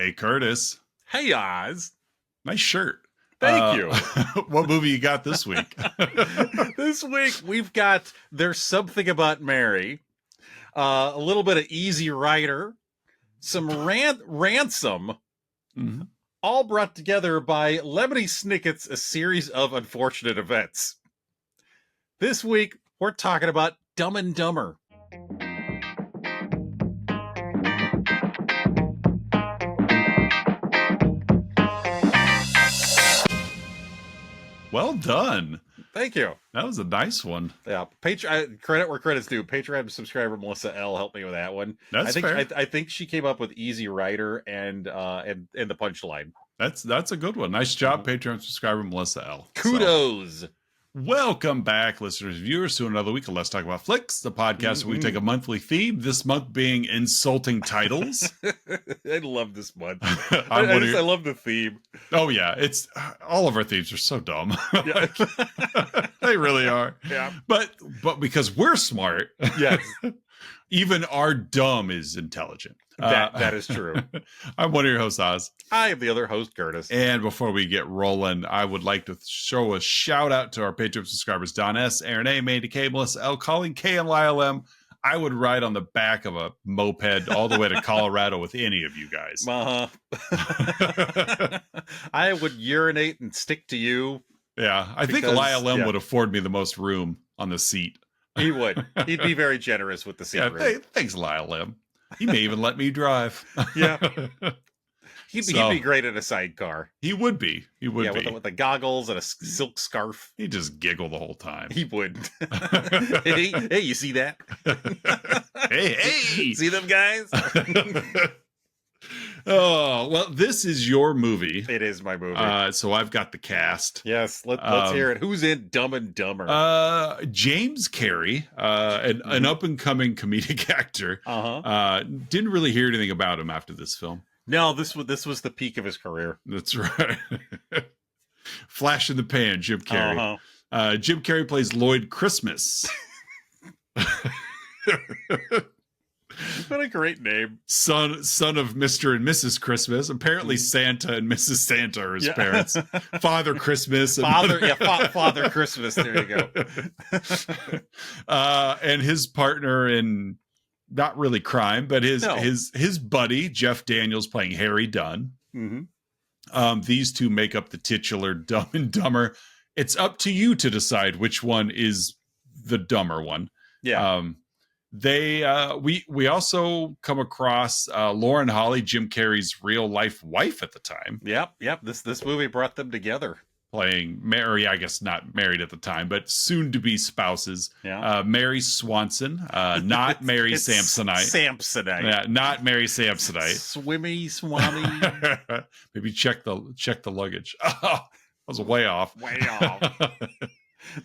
Hey, Curtis. Hey, Oz. Nice shirt. Thank you. What movie you got this week? This week we've got There's Something About Mary, a little bit of Easy Rider, some Ransom, Mhm. all brought together by Lemony Snicket's A Series of Unfortunate Events. This week we're talking about Dumb and Dumber. Well done. Thank you. That was a nice one. Yeah, credit where credit's due. Patreon subscriber Melissa L helped me with that one. That's fair. I think she came up with Easy Rider and the punchline. That's a good one. Nice job, Patreon subscriber Melissa L. Kudos. Welcome back, listeners and viewers, to another week of Let's Talk About Flicks, the podcast where we take a monthly theme, this month being insulting titles. I love this month. I love the theme. Oh, yeah. It's all of our themes are so dumb. Yeah. They really are. Yeah. But because we're smart, Yes. even our dumb is intelligent. That is true. I'm one of your hosts, Oz. I am the other host, Curtis. And before we get rolling, I would like to show a shout out to our Patreon subscribers, Don S., Aaron A., Mandy K., Melissa L., Colleen K., and Lyle M. I would ride on the back of a moped all the way to Colorado with any of you guys. I would urinate and stick to you. Yeah, I think Lyle M. would afford me the most room on the seat. He would. He'd be very generous with the seat room. Thanks, Lyle M. He may even let me drive. Yeah. He'd be great in a sidecar. He would be. He would be. With the goggles and a silk scarf. He'd just giggle the whole time. He would. Hey, you see that? Hey. See them guys? Oh, well, this is your movie. It is my movie. So I've got the cast. Yes, let's hear it. Who's in Dumb and Dumber? James Carrey, an up-and-coming comedic actor. Didn't really hear anything about him after this film. No, this was the peak of his career. That's right. Flash in the pan, Jim Carrey. Jim Carrey plays Lloyd Christmas. What a great name. Son of Mr. and Mrs. Christmas. Apparently Santa and Mrs. Santa are his parents. Father Christmas. And Father Christmas. There you go. And his partner in not really crime, but his buddy, Jeff Daniels, playing Harry Dunn. Mm-hmm. These two make up the titular Dumb and Dumber. It's up to you to decide which one is the dumber one. Yeah. We also come across Lauren Holly, Jim Carrey's real life wife at the time. Yep. This movie brought them together. Playing Mary, I guess not married at the time, but soon to be spouses. Yeah. Mary Swanson, not Mary Samsonite. Samsonite. Yeah, not Mary Samsonite. Swimmy. Maybe check the luggage. I was way off.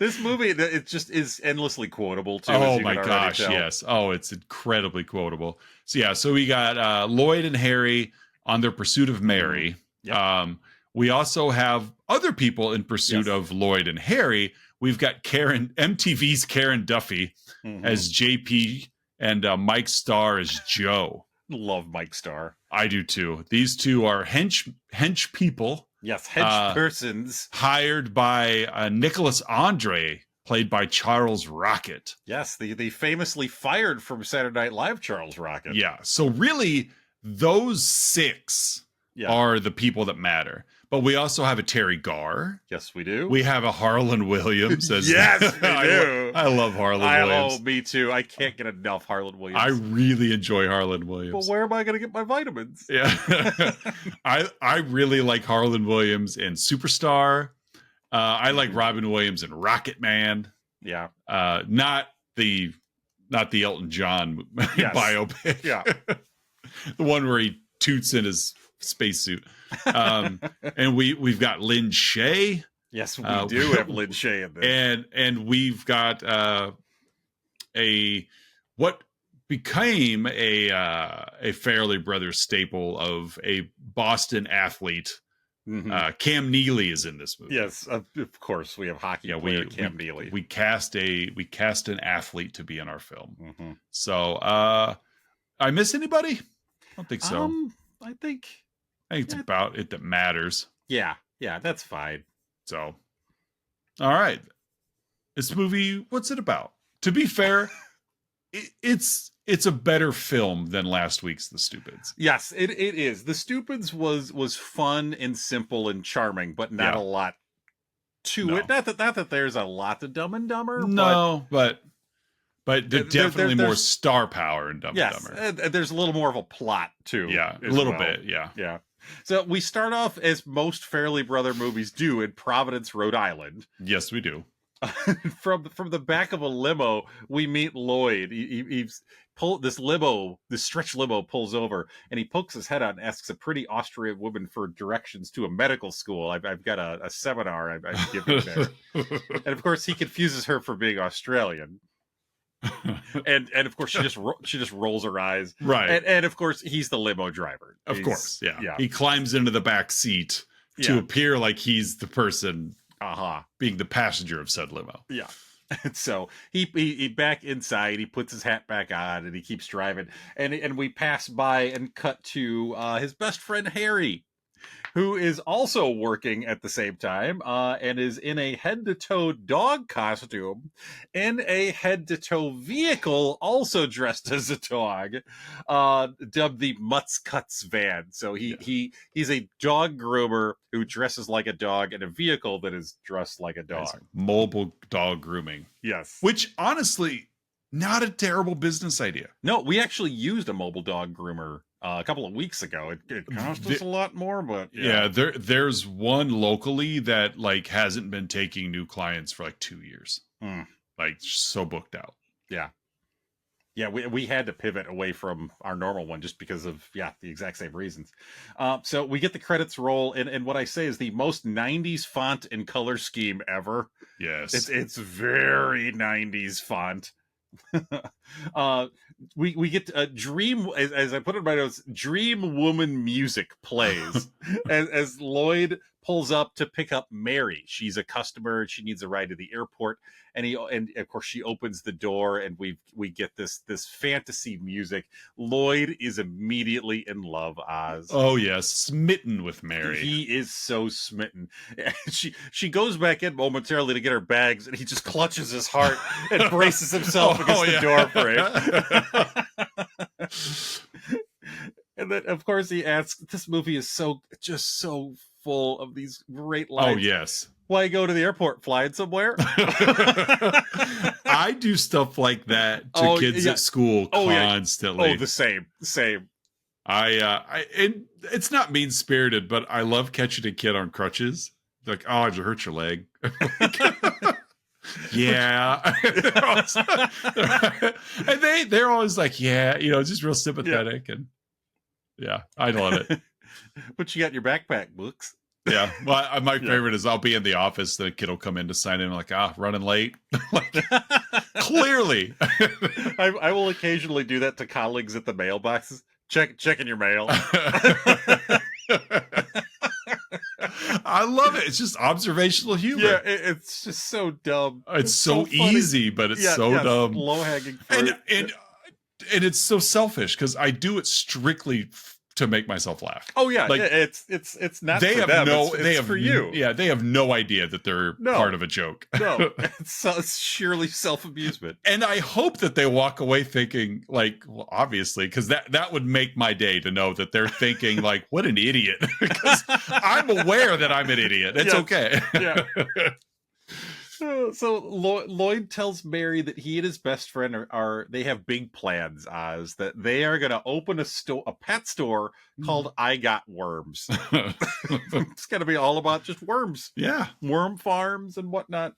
This movie, it just is endlessly quotable too. Oh my gosh, yes. Oh, it's incredibly quotable. So we got Lloyd and Harry on their pursuit of Mary. Yep. We also have other people in pursuit of Lloyd and Harry. We've got MTV's Karen Duffy as JP and Mike Starr as Joe. Love Mike Starr. I do too. These two are hench people. Yes, hench persons. Hired by Nicholas Andre, played by Charles Rocket. Yes, the famously fired from Saturday Night Live Charles Rocket. Yeah, so really, those six are the people that matter. But we also have a Terry Garr. Yes, we do. We have a Harlan Williams. Yes, we do. I love Harlan Williams. Oh, me too. I can't get enough Harlan Williams. I really enjoy Harlan Williams. But where am I going to get my vitamins? Yeah. I really like Harlan Williams in Superstar. I like Robin Williams in Rocket Man. Yeah. Not the Elton John biopic. Yeah. The one where he toots in his spacesuit. And we've got Lynn Shay. Yes, we do have Lynn Shay in this. And we've got what became a Farrelly Brothers staple of a Boston athlete. Cam Neely is in this movie. Yes, of course. We have hockey player Cam Neely. We cast an athlete to be in our film. So I miss anybody? I don't think so. I think I think it's about it that matters. Yeah, that's fine. So, all right. This movie, what's it about? To be fair, it's a better film than last week's The Stupids. Yes, it is. The Stupids was fun and simple and charming, but not a lot to it. Not that there's a lot to Dumb and Dumber. No, but there's definitely more star power in Dumb and Dumber. And there's a little more of a plot too. Yeah, a little bit. Yeah. Yeah. So we start off as most Farrelly Brother movies do in Providence, Rhode Island. Yes, we do. From the back of a limo, we meet Lloyd. He's this stretch limo pulls over, and he pokes his head out and asks a pretty Austrian woman for directions to a medical school. I've got a seminar I'm giving there, and of course he confuses her for being Australian. and of course she just rolls her eyes, right? And of course he's the limo driver. Of course, yeah. He climbs into the back seat to appear like he's the person being the passenger of said limo. Yeah. And so he back inside, he puts his hat back on, and he keeps driving. And we pass by and cut to his best friend Harry, who is also working at the same time, and is in a head-to-toe dog costume, in a head-to-toe vehicle, also dressed as a dog, dubbed the Mutt Cutts van. So he's a dog groomer who dresses like a dog in a vehicle that is dressed like a dog. Mobile dog grooming. Yes. Which, honestly, not a terrible business idea. No, we actually used a mobile dog groomer a couple of weeks ago. It cost us a lot more, but there's one locally that like hasn't been taking new clients for like 2 years. Like so booked out. Yeah, we had to pivot away from our normal one just because of the exact same reasons. So we get the credits roll, and what I say is the most 90s font and color scheme ever. Yes, it's very 90s font. We get a dream, as I put in my notes, dream woman music plays as Lloyd pulls up to pick up Mary. She's a customer. She needs a ride to the airport, and of course she opens the door, and we get this fantasy music. Lloyd is immediately in love, Oz. Oh yes, smitten with Mary. He is so smitten. She goes back in momentarily to get her bags, and he just clutches his heart and braces himself against the door frame. And then of course he asks, this movie is so full of these great lines. Oh yes. Why go to the airport? Flying somewhere? I do stuff like that to kids at school constantly. Oh, the same. And it's not mean spirited, but I love catching a kid on crutches. Like, oh, did you hurt your leg? Yeah. And they're always like, yeah, just real sympathetic. And yeah, I love it. But you got your backpack books. Yeah. Well, my favorite is I'll be in the office. The kid will come in to sign in. Like, running late. Like, clearly. I will occasionally do that to colleagues at the mailboxes. Checking your mail. I love it. It's just observational humor. Yeah, it's just so dumb. It's so easy, but it's so dumb. Low-hanging fruit. And it's so selfish because I do it strictly to make myself laugh. Oh yeah, like, it's not for them. It's for you. Yeah, they have no idea that they're part of a joke. No, it's sheerly self-amusement. And I hope that they walk away thinking, like, well, obviously, because that would make my day to know that they're thinking, like, what an idiot. Because I'm aware that I'm an idiot. It's okay. Yeah. So Lloyd tells Mary that he and his best friend they have big plans, Oz, that they are going to open a pet store called I Got Worms. It's going to be all about just worms. Yeah. Worm farms and whatnot.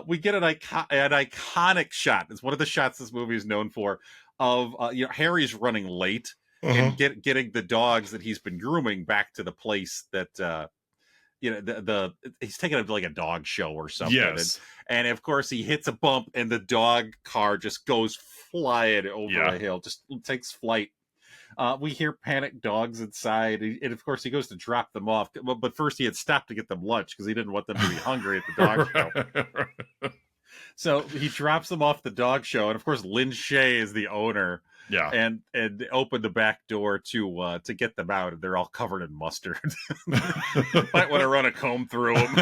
We get an iconic shot. It's one of the shots this movie is known for of Harry's running late and getting the dogs that he's been grooming back to the place that he's taking it to like a dog show or something. Yes. And of course he hits a bump and the dog car just goes flying over a hill, just takes flight. We hear panicked dogs inside, and of course he goes to drop them off. But first he had stopped to get them lunch because he didn't want them to be hungry at the dog show. So he drops them off the dog show, and of course Lynn Shay is the owner. Yeah. and open the back door to get them out, and they're all covered in mustard. Might want to run a comb through them.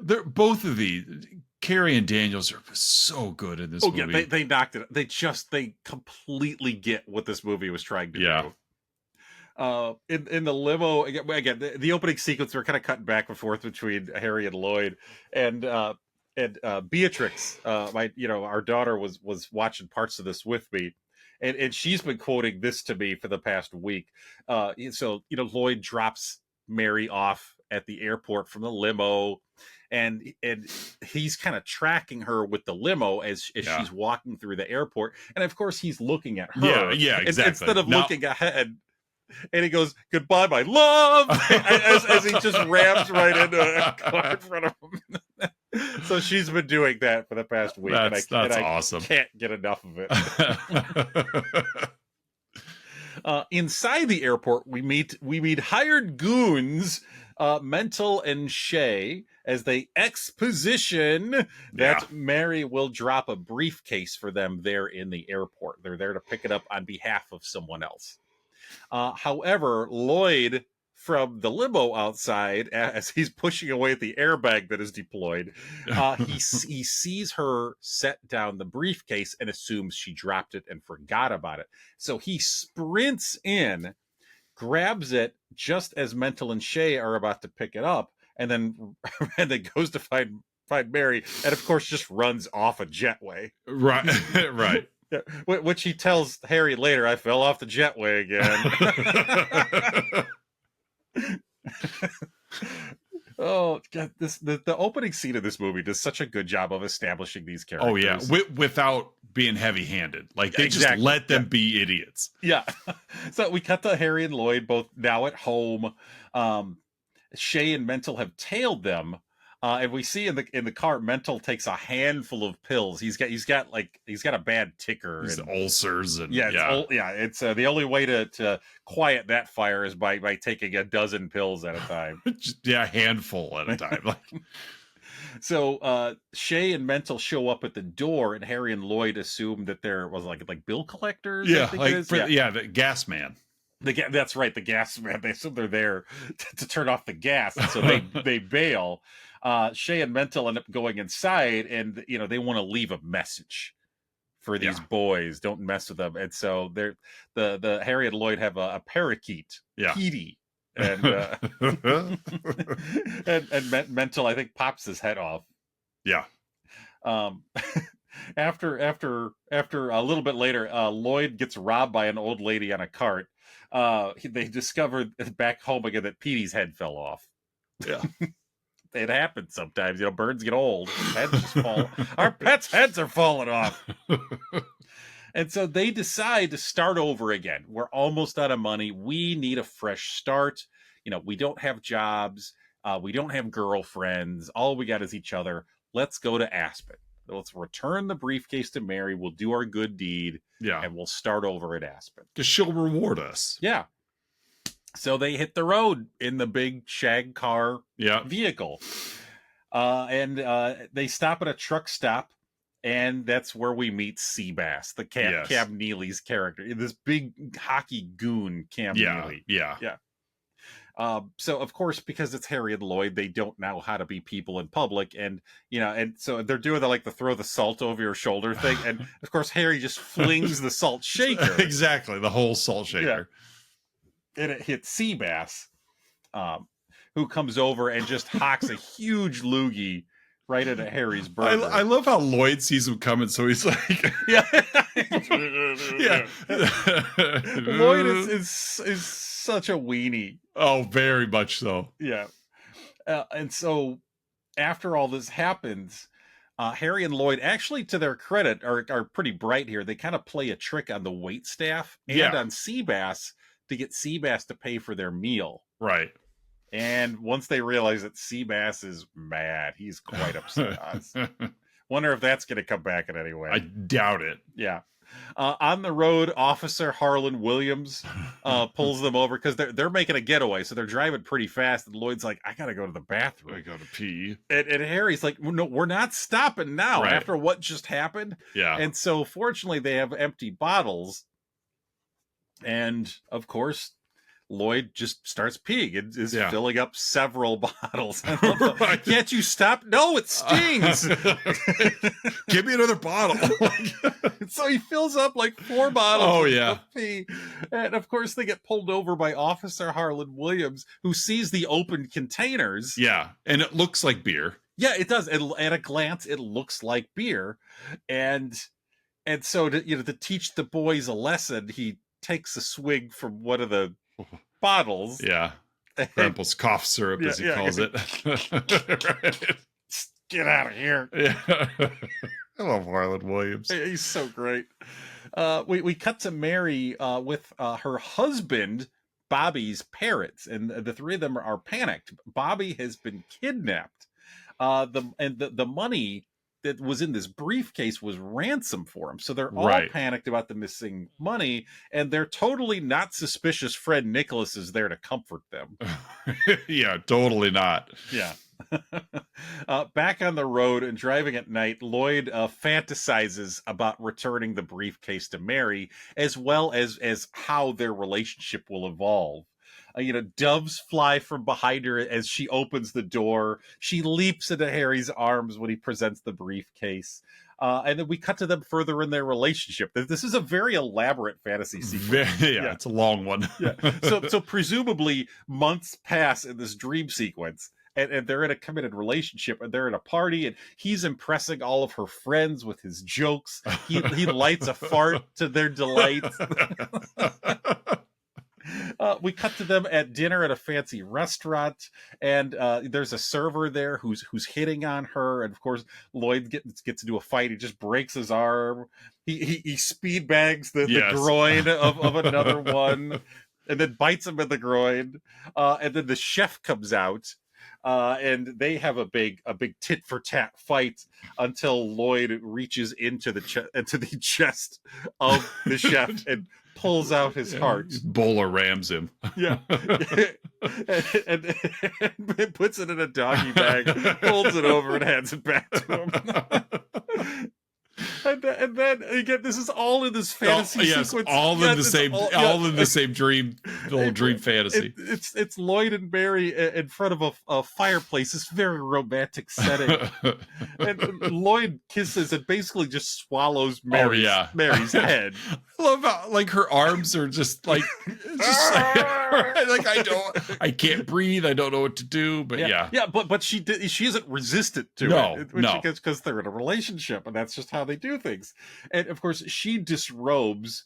They're both of these. Carrey and Daniels are so good in this movie. Yeah, they knocked it. They completely get what this movie was trying to do. In the limo again, the opening sequence, we're kind of cutting back and forth between Harry and Lloyd, and Beatrix, our daughter was watching parts of this with me, and she's been quoting this to me for the past week. So Lloyd drops Mary off at the airport from the limo, and he's kind of tracking her with the limo as she's walking through the airport, and of course he's looking at her, exactly, instead of looking ahead. And he goes, "Goodbye, my love," as he just rams right into a car in front of him. So she's been doing that for the past week. That's awesome. Can't get enough of it. Inside the airport, we meet hired goons, Mental and Shay, as they exposition that Mary will drop a briefcase for them there in the airport. They're there to pick it up on behalf of someone else. However, Lloyd, from the limo outside, as he's pushing away at the airbag that is deployed, he sees her set down the briefcase and assumes she dropped it and forgot about it. So he sprints in, grabs it just as Mental and Shay are about to pick it up, and then goes to find Mary, and of course just runs off a jetway. Right, right. Yeah, which he tells Harry later, "I fell off the jetway again." Oh God! The opening scene of this movie does such a good job of establishing these characters. Oh yeah, without being heavy-handed. Like they just let them be idiots. Yeah. So we cut to Harry and Lloyd both now at home. Shay and Mental have tailed them. And we see in the car, Mental takes a handful of pills. He's got a bad ticker, and ulcers, and it's the only way to quiet that fire is by taking a dozen pills at a time. A handful at a time. So Shay and Mental show up at the door, and Harry and Lloyd assume that there was like bill collectors. The gas man. That's right, the gas man. They assume they're there to turn off the gas, and so they bail. Shay and Mental end up going inside, and they want to leave a message for these boys. Don't mess with them. And so they're the Harry and Lloyd have a parakeet, Petey, and and Mental, I think, pops his head off. Yeah. After a little bit later, Lloyd gets robbed by an old lady on a cart. They discovered back home again that Petey's head fell off. Yeah. It happens sometimes. Birds get old. Heads just fall. Our pets' heads are falling off. And so they decide to start over again. We're almost out of money. We need a fresh start. We don't have jobs. We don't have girlfriends. All we got is each other. Let's go to Aspen. Let's return the briefcase to Mary. We'll do our good deed. Yeah. And we'll start over at Aspen. Because she'll reward us. Yeah. So they hit the road in the big shag car vehicle. And they stop at a truck stop, and that's where we meet Seabass, the Cam Neely's character. This big hockey goon, Cam Neely. Yeah. So, of course, because it's Harry and Lloyd, they don't know how to be people in public. And, and so they're doing the throw the salt over your shoulder thing. And, of course, Harry just flings the salt shaker. Exactly. The whole salt shaker. Yeah. And it hits Seabass, who comes over and just hocks a huge loogie right into Harry's burger. I love how Lloyd sees him coming, so he's like, Lloyd is such a weenie. Oh, very much so. Yeah. And so after all this happens, Harry and Lloyd, actually, to their credit, are pretty bright here. They kind of play a trick on the wait staff and on Seabass to get Seabass to pay for their meal. Right. And once they realize that Seabass is mad, he's quite upset. Wonder if that's going to come back in any way. I doubt it. Yeah. On the road, Officer Harlan Williams pulls them over because they're making a getaway, so they're driving pretty fast. And Lloyd's like, "I gotta go to the bathroom. I gotta pee." And Harry's like, "No, we're not stopping now Right. after what just happened." Yeah. And so, fortunately, they have empty bottles, and of course, Lloyd just starts peeing and is filling up several bottles. Right. Can't you stop? No, it stings. Give me another bottle. So he fills up like 4 bottles of pee. And of course, they get pulled over by Officer Harlan Williams, who sees the opened containers. Yeah, and it looks like beer. Yeah, it does. At a glance, it looks like beer. And so to teach the boys a lesson, he takes a swig from one of the bottles. Yeah. Grandpa's cough syrup, as he calls it. Right. Get out of here. Yeah. I love Harlan Williams. He's so great. We cut to Mary with her husband, Bobby's parrots, and the 3 of them are panicked. Bobby has been kidnapped. The money that was in this briefcase was ransom for him. So they're all panicked about the missing money, and they're totally not suspicious Fred Nicholas is there to comfort them. Yeah, totally not. Yeah. Back on the road and driving at night, Lloyd fantasizes about returning the briefcase to Mary, as well as how their relationship will evolve. Doves fly from behind her as she opens the door. She leaps into Harry's arms when he presents the briefcase. And then we cut to them further in their relationship. This is a very elaborate fantasy sequence. Yeah, it's a long one. Yeah. So presumably months pass in this dream sequence. And they're in a committed relationship, and they're at a party, and he's impressing all of her friends with his jokes. He lights a fart to their delight. We cut to them at dinner at a fancy restaurant, and there's a server there who's hitting on her, and of course Lloyd gets to do a fight. He just breaks his arm. He speed bags the groin of another one, and then bites him in the groin. And then the chef comes out. And they have a big tit for tat fight until Lloyd reaches into the chest of the chef and pulls out his heart. Bowler rams him. Yeah, and puts it in a doggy bag, folds it over, and hands it back to him. And then again, this is all in this fantasy sequence. All in the same dream, little dream fantasy. It's Lloyd and Mary in front of a fireplace. This very romantic setting, and Lloyd kisses and basically just swallows Mary's head. I love how her arms are just like I can't breathe. I don't know what to do. But but she isn't resistant to it. Because they're in a relationship, and that's just how they do things. And of course, she disrobes,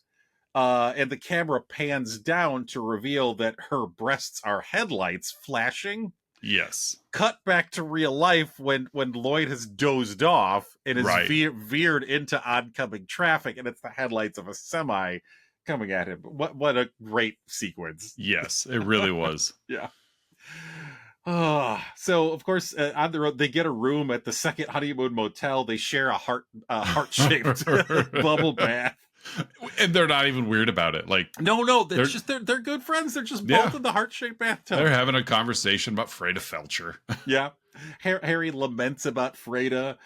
and the camera pans down to reveal that her breasts are headlights flashing. Yes. Cut back to real life when Lloyd has dozed off and is veered into oncoming traffic, and it's the headlights of a semi coming at him. What a great sequence. Yes, it really was. Yeah. So of course on the road they get a room at the Second Honeymoon Motel. They share a heart-shaped bubble bath, and they're not even weird about it. Like no, they're good friends. They're just both in the heart-shaped bathtub. They're having a conversation about Freda Felcher. Yeah. Harry laments about Freda.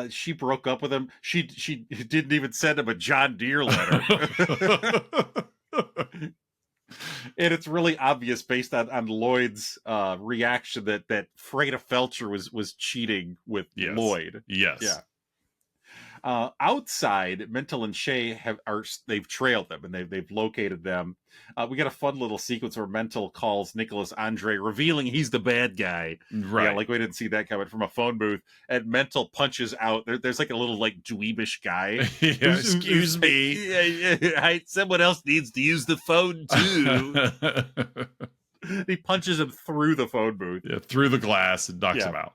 She broke up with him. She didn't even send him a John Deere letter. And it's really obvious based on Lloyd's reaction that Freda Felcher was cheating with Lloyd. Yes. Yeah. Outside, Mental and Shay they've trailed them, and they've located them. We got a fun little sequence where Mental calls Nicholas Andre, revealing he's the bad guy. Right. Yeah, like we didn't see that coming from a phone booth. And Mental punches out. There's like a little dweebish guy. Excuse me. Someone else needs to use the phone too. He punches him through the phone booth. Yeah, through the glass and knocks him out.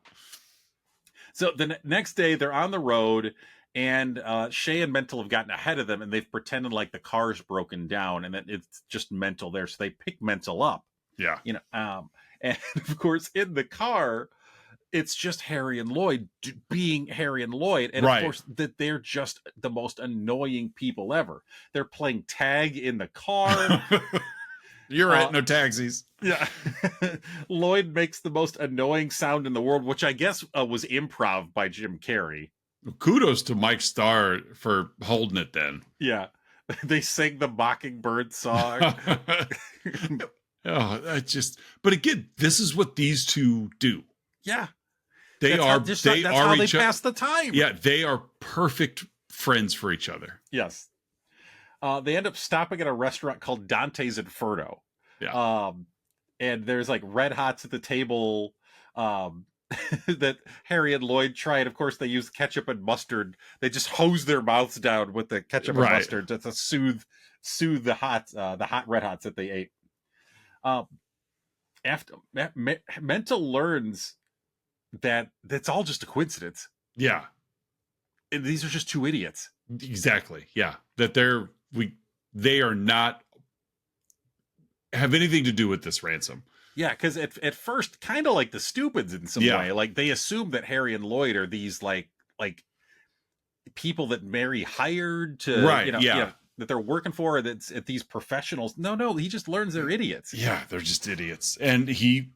So the next day they're on the road. And Shay and Mental have gotten ahead of them, and they've pretended like the car's broken down, and that it's just Mental there. So they pick Mental up. Yeah. And of course, in the car it's just Harry and Lloyd being Harry and Lloyd. And Right. of course, that they're just the most annoying people ever. They're playing tag in the car. You're right. No taxis. Yeah. Lloyd makes the most annoying sound in the world, which I guess was improv by Jim Carrey. Kudos to Mike Starr for holding it then. Yeah. They sing the Mockingbird song. But again, this is what these two do. Yeah. That's how they pass the time. Yeah, they are perfect friends for each other. Yes. They end up stopping at a restaurant called Dante's Inferno. Yeah. And there's like red hots at the table that Harry and Lloyd try. And of course, they use ketchup and mustard. They just hose their mouths down with the ketchup and mustard to soothe the hot red hots that they ate. After Mental learns that that's all just a coincidence. Yeah. And these are just two idiots. Exactly. Yeah. That they are not have anything to do with this ransom. Yeah, because at first, kind of like the stupids in some way. Like they assume that Harry and Lloyd are these like people that Mary hired to that they're working for, that's at these professionals. No, he just learns they're idiots. Yeah, they're just idiots. And we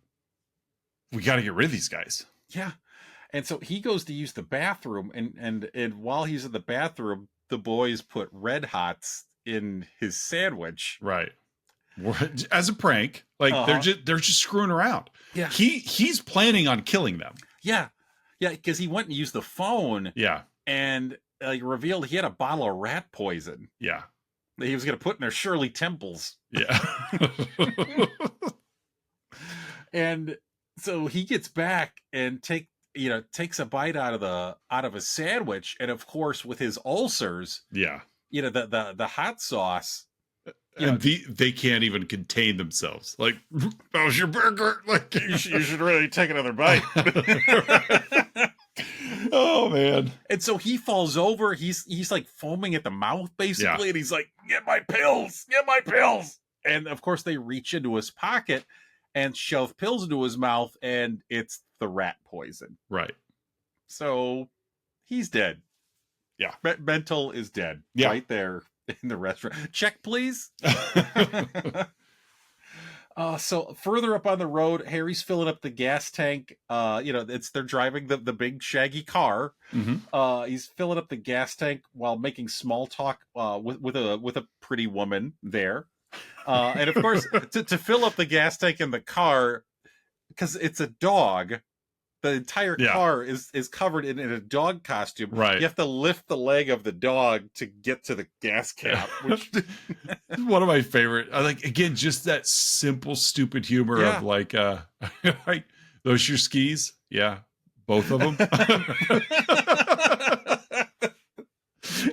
got to get rid of these guys. Yeah. And so he goes to use the bathroom, and while he's in the bathroom, the boys put red hots in his sandwich. Right. As a prank. Like they're just screwing around. Yeah. He's planning on killing them. Yeah. Yeah, because he went and used the phone. Yeah. And revealed he had a bottle of rat poison. Yeah. That he was going to put in their Shirley Temples. Yeah. And so he gets back and takes a bite out of a sandwich, and of course with his ulcers, the hot sauce, and they can't even contain themselves. Like, how's your burger? Like, you should really take another bite. Oh man. And so he falls over. He's like foaming at the mouth basically, and he's like, get my pills. And of course they reach into his pocket and shove pills into his mouth, and it's the rat poison. Right. So he's dead. Yeah. Mental is dead. Yeah. Right there in the restaurant. Check, please. So further up on the road, Harry's filling up the gas tank. They're driving the big shaggy car. Mm-hmm. He's filling up the gas tank while making small talk with a pretty woman there. And of course, to fill up the gas tank in the car, because it's a dog, the entire car is covered in a dog costume. Right. You have to lift the leg of the dog to get to the gas cap, which one of my favorite. I like, again, just that simple, stupid humor of like, like, those your skis? Yeah. Both of them.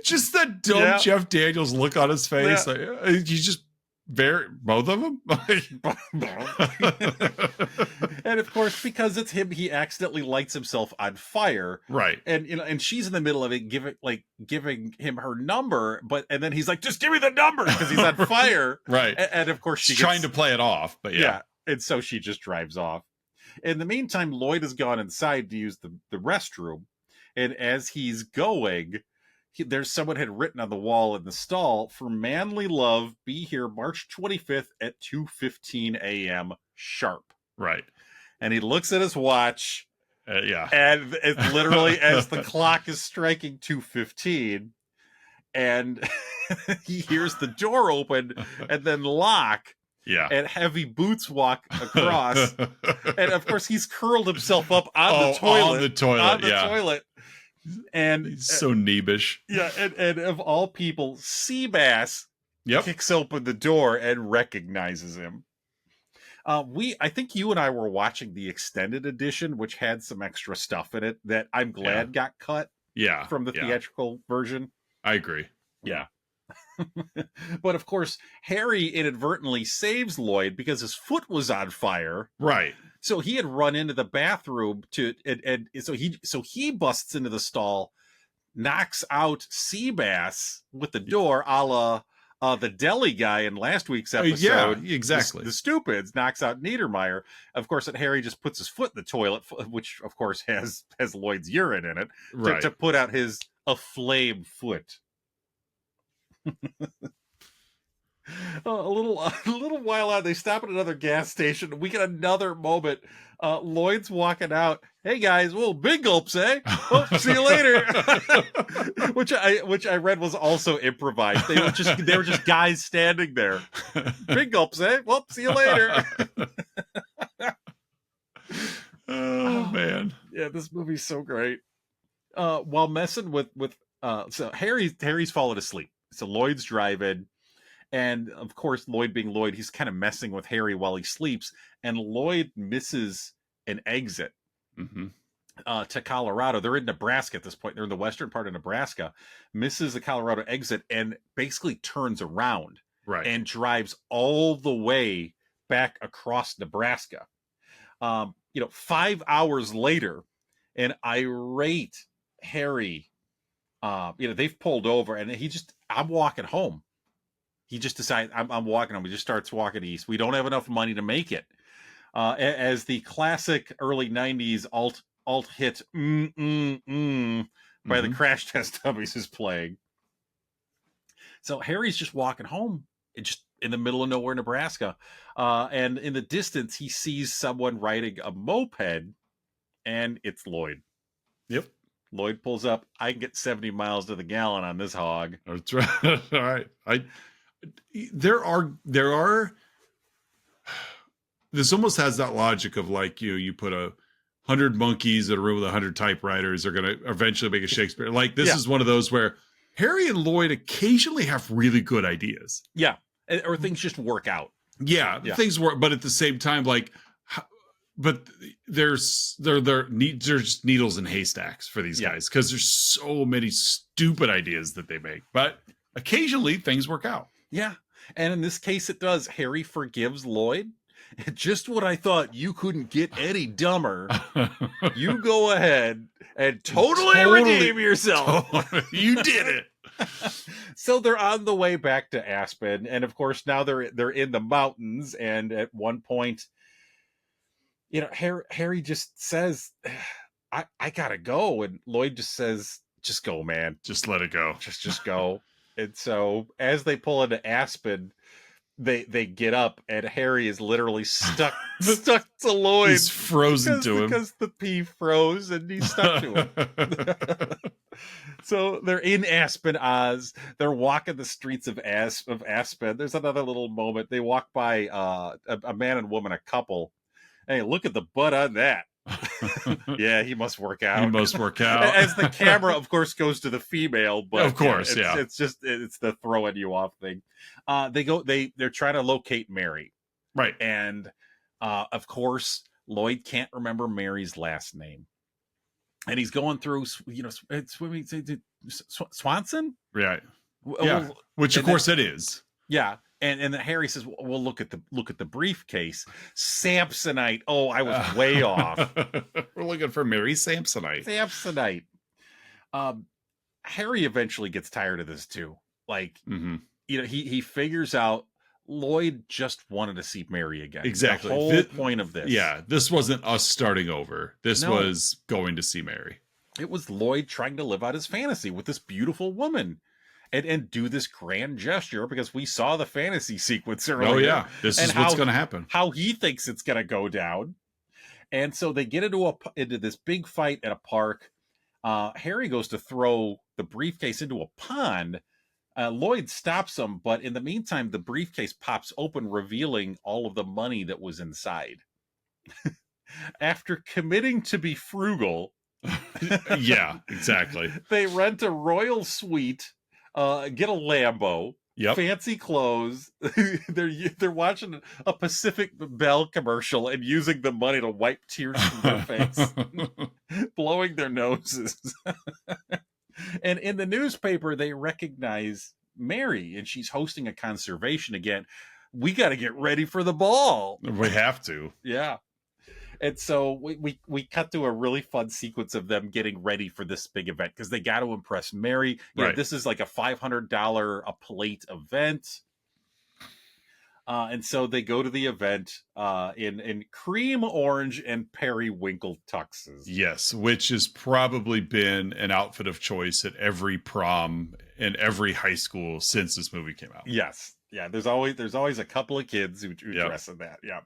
Just that dumb Jeff Daniels look on his face. Like, you just both of them. And of course, because it's him, he accidentally lights himself on fire. Right. And she's in the middle of it, giving him her number, and then he's like, just give me the number, because he's on fire. Right. And of course she's trying to play it off, but yeah. And so she just drives off. In the meantime, Lloyd has gone inside to use the restroom, and as he's going, there's someone had written on the wall in the stall, "For manly love, be here March 25th at 2:15 a.m. sharp." Right. And he looks at his watch. Yeah. And it's literally as the clock is striking 2:15, and he hears the door open and then lock. Yeah. And heavy boots walk across. And of course, he's curled himself up on the toilet. On the toilet. And he's so neebish. Yeah, and of all people, Seabass kicks open the door and recognizes him. I think you and I were watching the extended edition, which had some extra stuff in it that I'm glad got cut. Yeah, from the theatrical version. I agree. Yeah. But of course, Harry inadvertently saves Lloyd because his foot was on fire. Right. So he had run into the bathroom and so he busts into the stall, knocks out Seabass with the door, a The deli guy in last week's episode, yeah, exactly. The Stupids knocks out Niedermeyer. Of course, and Harry just puts his foot in the toilet, which of course has Lloyd's urine in it, Right. to put out his aflame foot. A little while out, they stop at another gas station. We get another moment. Lloyd's walking out. Hey guys, well, big gulps, eh? Oh, see you later. which I read was also improvised. They were just guys standing there. Big gulps, eh? Well, see you later. Oh man, yeah, this movie's so great. While messing with so Harry's fallen asleep. So Lloyd's driving. And of course, Lloyd being Lloyd, he's kind of messing with Harry while he sleeps. And Lloyd misses an exit to Colorado. They're in Nebraska at this point. They're in the western part of Nebraska. Misses the Colorado exit and basically turns around and drives all the way back across Nebraska. 5 hours later, an irate Harry, they've pulled over and I'm walking home. He just decides, I'm walking home. He just starts walking east. We don't have enough money to make it. As the classic early 90s alt hit by the Crash Test Dummies is playing. So Harry's just walking home, just in the middle of nowhere, Nebraska. And in the distance, he sees someone riding a moped, and it's Lloyd. Yep. Lloyd pulls up. I can get 70 miles to the gallon on this hog. That's right. All right. There are this almost has that logic of like you put 100 monkeys in a room with 100 typewriters are going to eventually make a Shakespeare. Like this is one of those where Harry and Lloyd occasionally have really good ideas. Yeah. Or things just work out. Yeah. Things work. But at the same time, like, but there's needles in haystacks for these guys because there's so many stupid ideas that they make. But occasionally things work out. Yeah. And in this case, it does. Harry forgives Lloyd. Just what I thought. You couldn't get any dumber. You go ahead and totally redeem yourself. You did it. So they're on the way back to Aspen. And of course, now they're in the mountains. And at one point, Harry just says, I gotta go. And Lloyd just says, just go, man. Just let it go. Just go. And so as they pull into Aspen, they get up and Harry is literally stuck to Lloyd. He's frozen to him. Because the pea froze and he's stuck to him. So they're in Aspen, Oz. They're walking the streets of Aspen. There's another little moment. They walk by a man and woman, a couple. Hey, look at the butt on that. Yeah, he must work out. He must work out. As the camera, of course, goes to the female, but of course, it's the throwing you off thing. They're trying to locate Mary, right? And of course, Lloyd can't remember Mary's last name, and he's going through, Swanson, right? Yeah, which of course it is. Yeah. And then Harry says, "Well, look at the briefcase, Samsonite." Oh, I was way off. We're looking for Mary Samsonite. Samsonite. Harry eventually gets tired of this too. Like, he figures out Lloyd just wanted to see Mary again. Exactly. The whole point of this. Yeah, this wasn't us starting over. This was going to see Mary. It was Lloyd trying to live out his fantasy with this beautiful woman. And do this grand gesture because we saw the fantasy sequence earlier. Oh yeah, this is what's going to happen. How he thinks it's going to go down, and so they get into this big fight at a park. Harry goes to throw the briefcase into a pond. Lloyd stops him, but in the meantime, the briefcase pops open, revealing all of the money that was inside. After committing to be frugal, yeah, exactly. They rent a royal suite. Get a Lambo, fancy clothes. They're watching a Pacific Bell commercial and using the money to wipe tears from their face, blowing their noses. And in the newspaper, they recognize Mary, and she's hosting a conservation again. We got to get ready for the ball. We have to. Yeah. And so we cut to a really fun sequence of them getting ready for this big event because they got to impress Mary. Right. This is like a $500 a plate event. And so they go to the event in cream orange and periwinkle tuxes. Yes, which has probably been an outfit of choice at every prom and every high school since this movie came out. Yes. Yeah, there's always a couple of kids who dress in that. Yeah.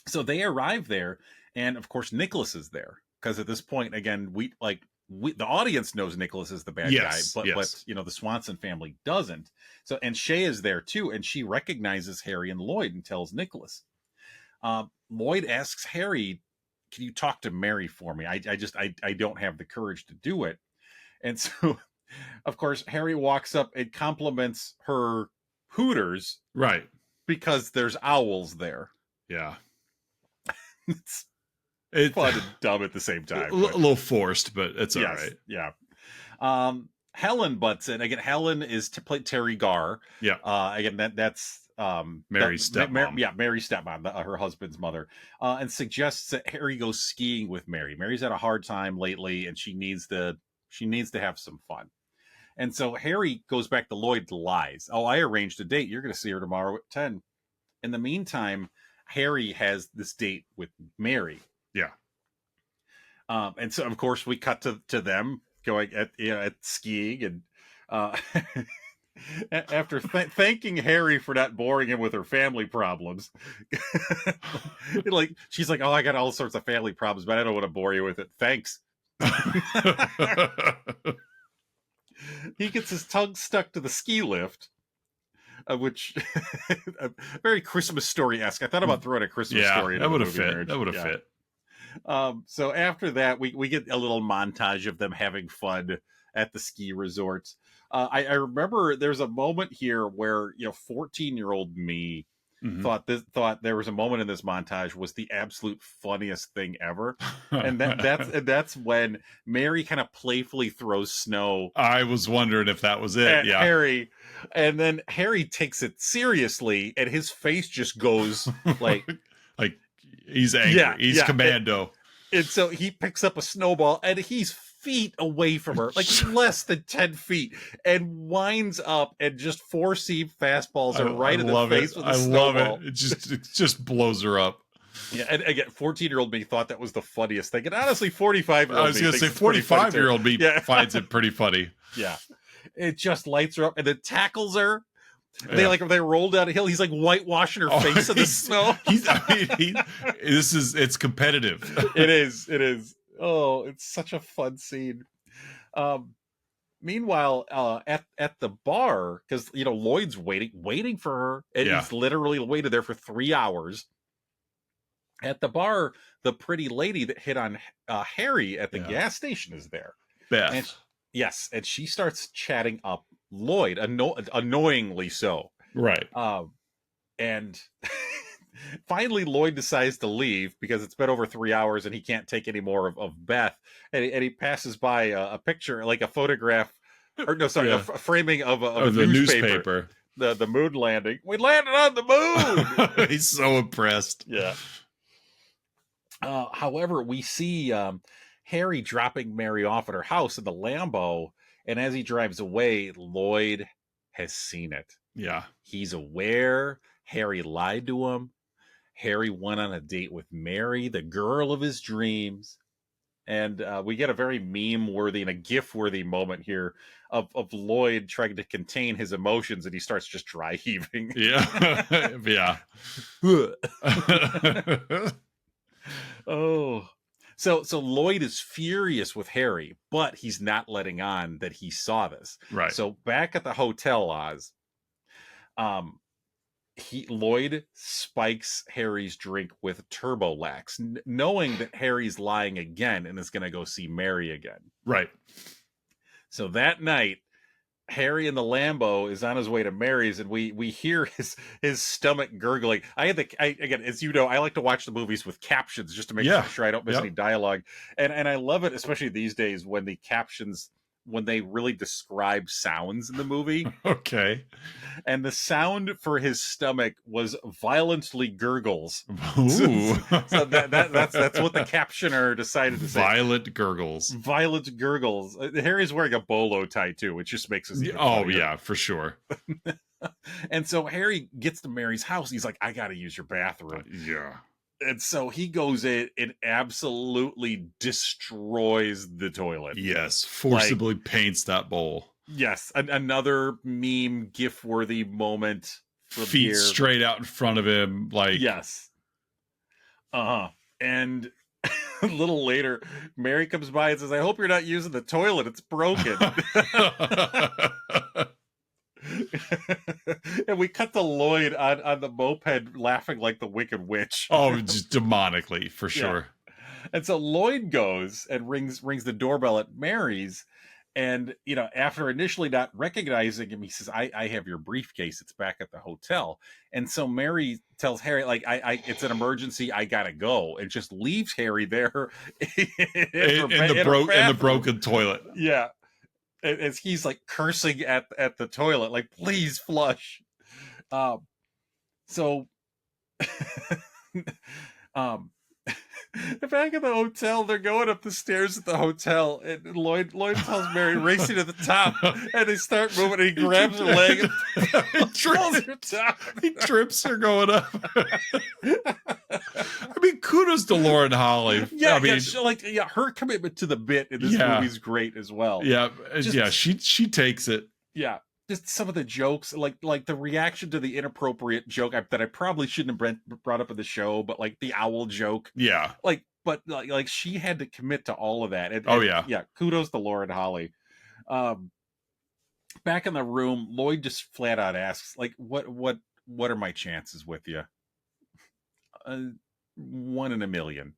So they arrive there, and of course Nicholas is there because at this point, again, the audience knows Nicholas is the bad guy, but the Swanson family doesn't. So, and Shay is there too, and she recognizes Harry and Lloyd and tells Nicholas. Lloyd asks Harry, "Can you talk to Mary for me? I don't have the courage to do it." And so, of course, Harry walks up and compliments her hooters, right? Because there's owls there. Yeah. It's fun and dumb at the same time. A little forced, but it's all right. Yeah. Helen butts in. Again, Helen is to play Terry Garr. Yeah. Again, that's Mary's stepmom. Mary's stepmom, her husband's mother, and suggests that Harry goes skiing with Mary. Mary's had a hard time lately, and she needs to have some fun. And so Harry goes back to Lloyd, lies. "Oh, I arranged a date. You're going to see her tomorrow at 10. In the meantime, Harry has this date with Mary. Yeah. And so, of course, we cut to them going at skiing, and after thanking Harry for not boring him with her family problems, she's like, "Oh, I got all sorts of family problems, but I don't want to bore you with it. Thanks." He gets his tongue stuck to the ski lift. Which very Christmas Story-esque. I thought about throwing a Christmas Story. That would have fit. That would have fit. So after that, we get a little montage of them having fun at the ski resort. I remember there's a moment here where 14-year-old me thought there was a moment in this montage was the absolute funniest thing ever, and that's when Mary kind of playfully throws snow. I was wondering if that was it. Yeah, Harry, and then Harry takes it seriously, and his face just goes like he's angry. He's commando. And so he picks up a snowball, and he's feet away from her, like less than 10 feet, and winds up and just four-seam fastballs her right in the face with a snowball. I love it. It just blows her up. Yeah, and again, 14-year-old me thought that was the funniest thing. And honestly, 45-year-old me, I was going to say 45-year-old me finds it pretty funny. Yeah. It just lights her up and then tackles her. Yeah. They roll down a hill. He's like whitewashing her face in the snow. It's competitive. It is. Oh, it's such a fun scene. Meanwhile, at the bar, because Lloyd's waiting for her, and he's literally waited there for 3 hours. At the bar, the pretty lady that hit on Harry at the gas station is there. Beth. And she starts chatting up Lloyd, annoyingly so. Right. And finally, Lloyd decides to leave because it's been over 3 hours and he can't take any more of Beth. And he passes by a picture, like a photograph, a framing of a newspaper. The moon landing. We landed on the moon. He's so impressed. Yeah. However, we see Harry dropping Mary off at her house in the Lambo, and as he drives away, Lloyd has seen it. Yeah. He's aware Harry lied to him. Harry went on a date with Mary, the girl of his dreams. And we get a very meme-worthy and a GIF-worthy moment here of Lloyd trying to contain his emotions, and he starts just dry heaving. Yeah. Yeah. Oh. So Lloyd is furious with Harry, but he's not letting on that he saw this. Right. So back at the hotel, Oz, Lloyd spikes Harry's drink with Turbolax, knowing that Harry's lying again and is going to go see Mary again. Right. So that night, Harry in the Lambo is on his way to Mary's, and we hear his stomach gurgling. Again, as you know, I like to watch the movies with captions just to make sure I don't miss any dialogue. And I love it, especially these days when the captions when they really describe sounds in the movie. Okay. And the sound for his stomach was violently gurgles. Ooh. So that's what the captioner decided to say. Violent gurgles. Violent gurgles. Harry's wearing a bolo tie too, which just makes us even Oh funnier. yeah, for sure. And so Harry gets to Mary's house. He's like, I gotta use your bathroom. Yeah. And so he goes in and absolutely destroys the toilet. Yes, forcibly paints that bowl. Yes, another meme, GIF-worthy moment. Feet here. Straight out in front of him, like yes. And a little later, Mary comes by and says, "I hope you're not using the toilet. It's broken." And we cut to Lloyd on the moped laughing like the Wicked Witch. Oh, just demonically, for sure. Yeah. And so Lloyd goes and rings the doorbell at Mary's. And, you know, after initially not recognizing him, he says, I have your briefcase. It's back at the hotel. And so Mary tells Harry, like, it's an emergency. I got to go. And just leaves Harry there in the broken toilet. Yeah. As he's like cursing at the toilet, like, please flush. Back at the hotel, they're going up the stairs at the hotel, and Lloyd tells Mary, racing to the top, and they start moving, and he grabs her leg and pulls her down. He trips her going up. I mean, kudos to Lauren Holly. Yeah, I mean, her commitment to the bit in this movie is great as well. Yeah, she takes it. Yeah. Just some of the jokes, like the reaction to the inappropriate joke that I probably shouldn't have brought up in the show, but like the owl joke. Yeah. But she had to commit to all of that. And, yeah. Kudos to Lauren Holly. Back in the room, Lloyd just flat out asks, like, what are my chances with you? 1 in a million.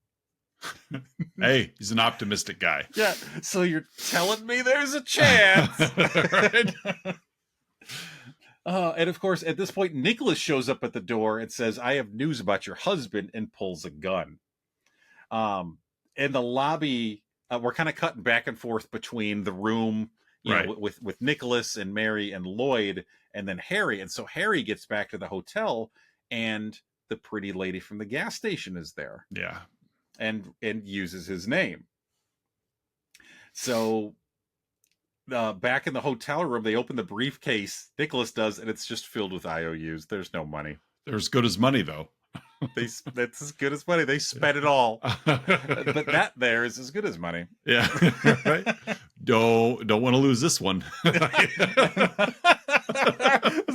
Hey, he's an optimistic guy. Yeah. So you're telling me there's a chance. Right? And of course, at this point, Nicholas shows up at the door and says, I have news about your husband, and pulls a gun. In the lobby, we're kind of cutting back and forth between the room, you know, with Nicholas and Mary and Lloyd, and then Harry. And so Harry gets back to the hotel, and the pretty lady from the gas station is there. Yeah. And uses his name. So back in the hotel room, they open the briefcase, Nicholas does, and it's just filled with IOUs. There's no money. They're as good as money, though. That's as good as money. They spent it all. But that there is as good as money. Yeah. Right. Don't want to lose this one. Was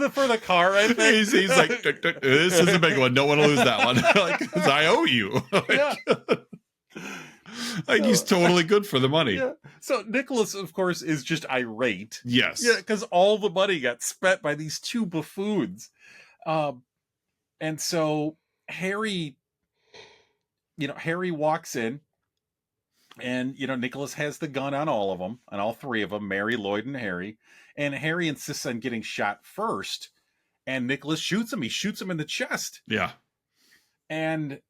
it for the car, I think? He's like, this is a big one. Don't want to lose that one. Like, 'cause I owe you. Yeah. Like, he's totally good for the money. Yeah. So Nicholas, of course, is just irate. Yes. Yeah, because all the money got spent by these two buffoons. And so Harry walks in, and, you know, Nicholas has the gun on all of them, on all three of them, Mary, Lloyd, and Harry. And Harry insists on getting shot first, and Nicholas shoots him. He shoots him in the chest. Yeah. And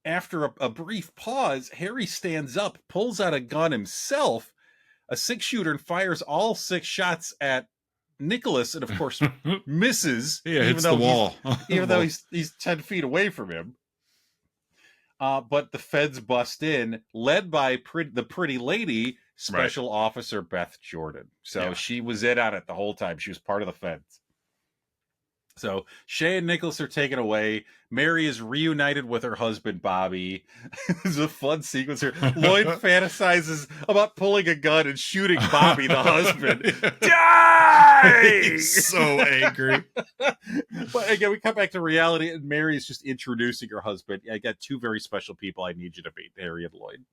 after a brief pause, Harry stands up, pulls out a gun himself, a 6-shooter, and fires all 6 shots at Nicholas, and of course misses. Yeah, hits the wall. Even though he's 10 feet away from him. But the feds bust in, led by the pretty lady, Special Officer Beth Jordan. So she was in on it the whole time. She was part of the feds. So Shay and Nicholas are taken away. Mary is reunited with her husband, Bobby. There's a fun sequence here. Lloyd fantasizes about pulling a gun and shooting Bobby, the husband. Die! He's so angry. But again, we come back to reality, and Mary is just introducing her husband. I got 2 very special people I need you to meet, Harry and Lloyd.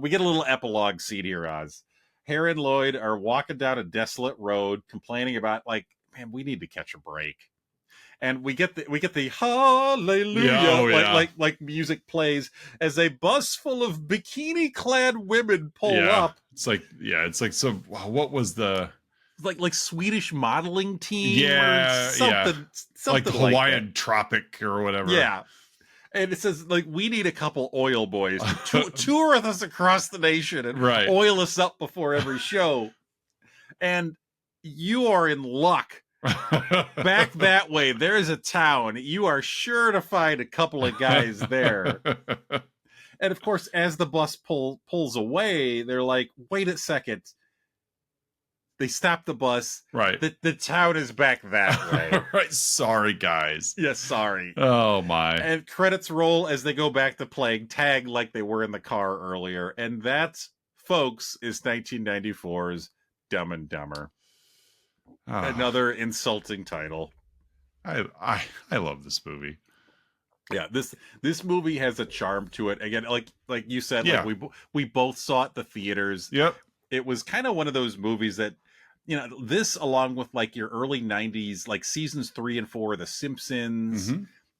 We get a little epilogue scene here, Oz. Harry and Lloyd are walking down a desolate road, complaining about, like, man, we need to catch a break. And we get the hallelujah, like music plays as a bus full of bikini-clad women pull up. It's like some, what was the like Swedish modeling team? Yeah, something like Hawaiian that. Tropic or whatever. Yeah. And it says, like, we need a couple oil boys to tour with us across the nation and Right. oil us up before every show. And you are in luck. Back that way, there is a town. You are sure to find a couple of guys there. And of course, as the bus pulls away, they're like, wait a second. They stop the bus. Right. The town is back that way. Right. Sorry, guys. Yeah, sorry. Oh, my. And credits roll as they go back to playing tag like they were in the car earlier. And that, folks, is 1994's Dumb and Dumber. Another insulting title. I love this movie. Yeah, this movie has a charm to it. Again, like you said, Yeah. like we both saw it at the theaters. Yep. It was kind of one of those movies that, you know, this along with like your early 90s, like seasons 3 and 4 of The Simpsons,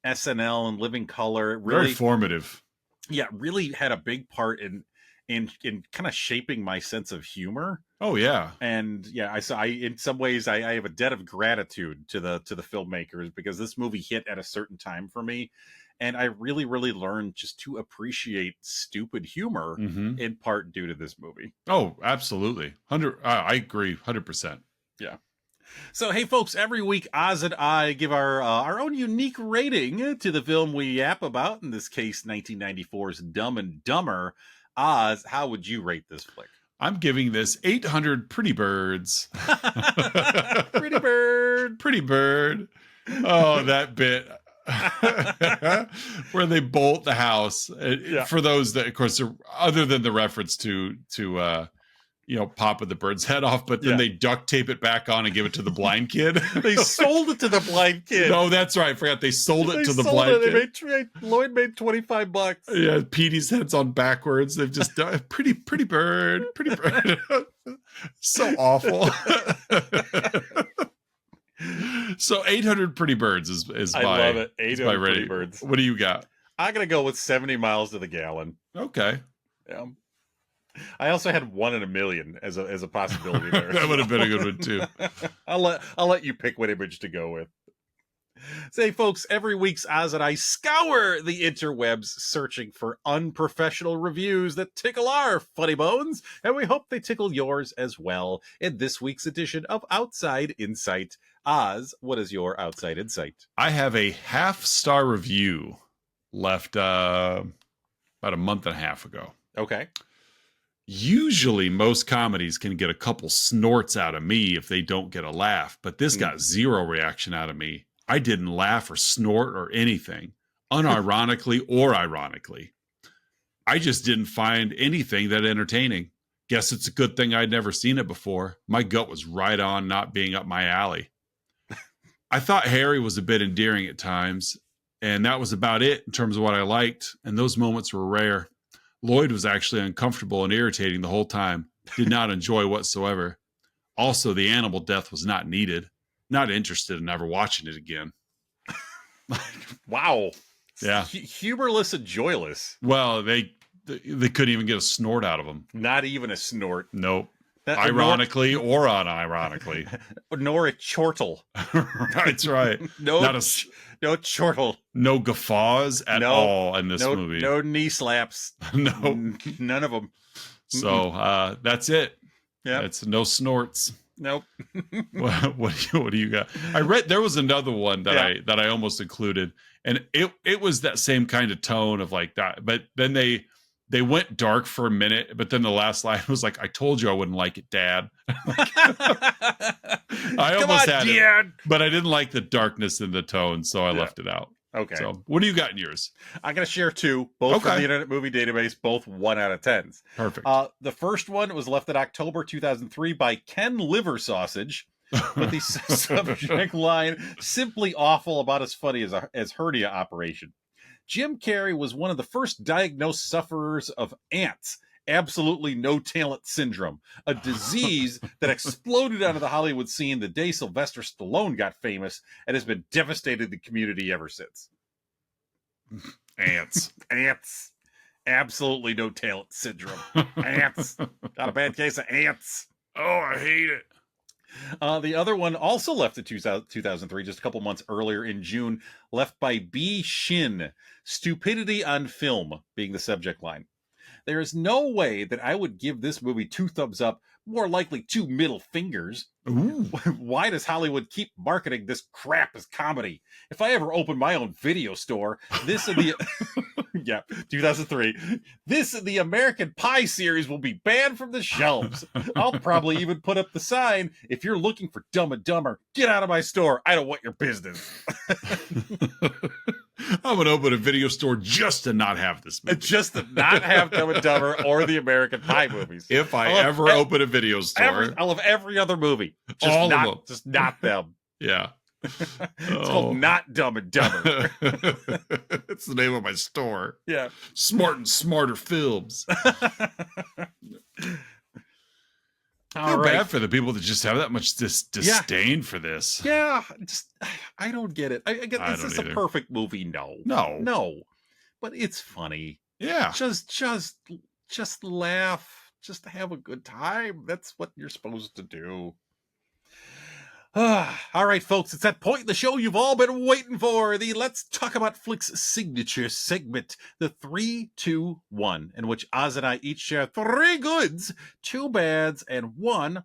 SNL, and Living Color, really very formative. Yeah, really had a big part in kind of shaping my sense of humor. Oh yeah. And yeah, I in some ways I have a debt of gratitude to the filmmakers, because this movie hit at a certain time for me, and I really learned just to appreciate stupid humor in part due to this movie. Oh, absolutely. I agree 100%. Yeah. So, hey, folks, every week, Oz and I give our own unique rating to the film we yap about, in this case, 1994's Dumb and Dumber. Oz, how would you rate this flick? I'm giving this 800 pretty birds. Pretty bird. Pretty bird. Oh, that bit. Where they bolt the house. Yeah. For those that, of course, are, other than the reference to popping the bird's head off, but then they duct tape it back on and give it to the blind kid. They sold it to the blind kid. No, that's right. I forgot they sold it to the blind kid. Lloyd made $25. Yeah, Petey's head's on backwards. They've just done pretty bird. So awful. So 800 pretty birds is I love it. 800 pretty birds. What do you got? I'm gonna go with 70 miles to the gallon. Okay. Yeah. I also had 1 in a million as a possibility there. That would have been a good one too. I'll let you pick what image to go with. Say, folks, every week's Oz and I scour the interwebs searching for unprofessional reviews that tickle our funny bones, and we hope they tickle yours as well in this week's edition of Outside Insight. Oz, what is your Outside Insight? I have a 1/2-star review left about a month and a half ago. Okay. Usually most comedies can get a couple snorts out of me if they don't get a laugh, but this got zero reaction out of me. I didn't laugh or snort or anything, unironically or ironically. I just didn't find anything that entertaining. Guess it's a good thing I'd never seen it before. My gut was right on not being up my alley. I thought Harry was a bit endearing at times, and that was about it in terms of what I liked, and those moments were rare. Lloyd was actually uncomfortable and irritating the whole time. Did not enjoy whatsoever. Also, the animal death was not needed. Not interested in ever watching it again. Wow. Yeah. Humorless and joyless. Well, they couldn't even get a snort out of him. Not even a snort. Nope. Ironically or unironically. Nor a chortle. That's right. No chortle. No guffaws at all in this movie. No knee slaps. No. None of them. So that's it. Yeah. It's no snorts. Nope. What do you got? I read there was another one that I almost included, and it was that same kind of tone of like that, but then they went dark for a minute, but then the last line was like, "I told you I wouldn't like it, Dad." I almost had it, but I didn't like the darkness in the tone, so I left it out. Okay. So what do you got in yours? I'm going to share 2, both from the Internet Movie Database, both 1 out of 10s. Perfect. The first one was left in October 2003 by Ken Liver Sausage, with the subject line, "Simply awful, about as funny as hernia operation." Jim Carrey was one of the first diagnosed sufferers of ants. Absolutely no talent syndrome, a disease that exploded onto the Hollywood scene the day Sylvester Stallone got famous and has been devastating the community ever since. Ants. Absolutely no talent syndrome. Ants. Got a bad case of ants. Oh, I hate it. The other one also left in 2003, just a couple months earlier in June, left by B. Shin. Stupidity on film being the subject line. There is no way that I would give this movie 2 thumbs up, more likely 2 middle fingers. Ooh. Why does Hollywood keep marketing this crap as comedy? If I ever open my own video store, this and the yeah, 2003, this and the American Pie series will be banned from the shelves. I'll probably even put up the sign, if you're looking for Dumb and Dumber, get out of my store. I don't want your business. I'm going to open a video store just to not have this movie. Just to not have Dumb and Dumber or the American Pie movies. If I ever open a video store. I love every other movie. Just all not, of them. Just not them. Yeah. It's called Not Dumb and Dumber. That's the name of my store. Yeah. Smart and Smarter Films. All right. Bad for the people that just have that much disdain for this. Yeah, I don't get it. I get this is a perfect movie. No, but it's funny. Yeah, just laugh, just have a good time. That's what you're supposed to do. All right, folks, it's that point in the show you've all been waiting for. The Let's Talk About Flicks signature segment, the 3, 2, 1, in which Oz and I each share 3 goods, 2 bads, and 1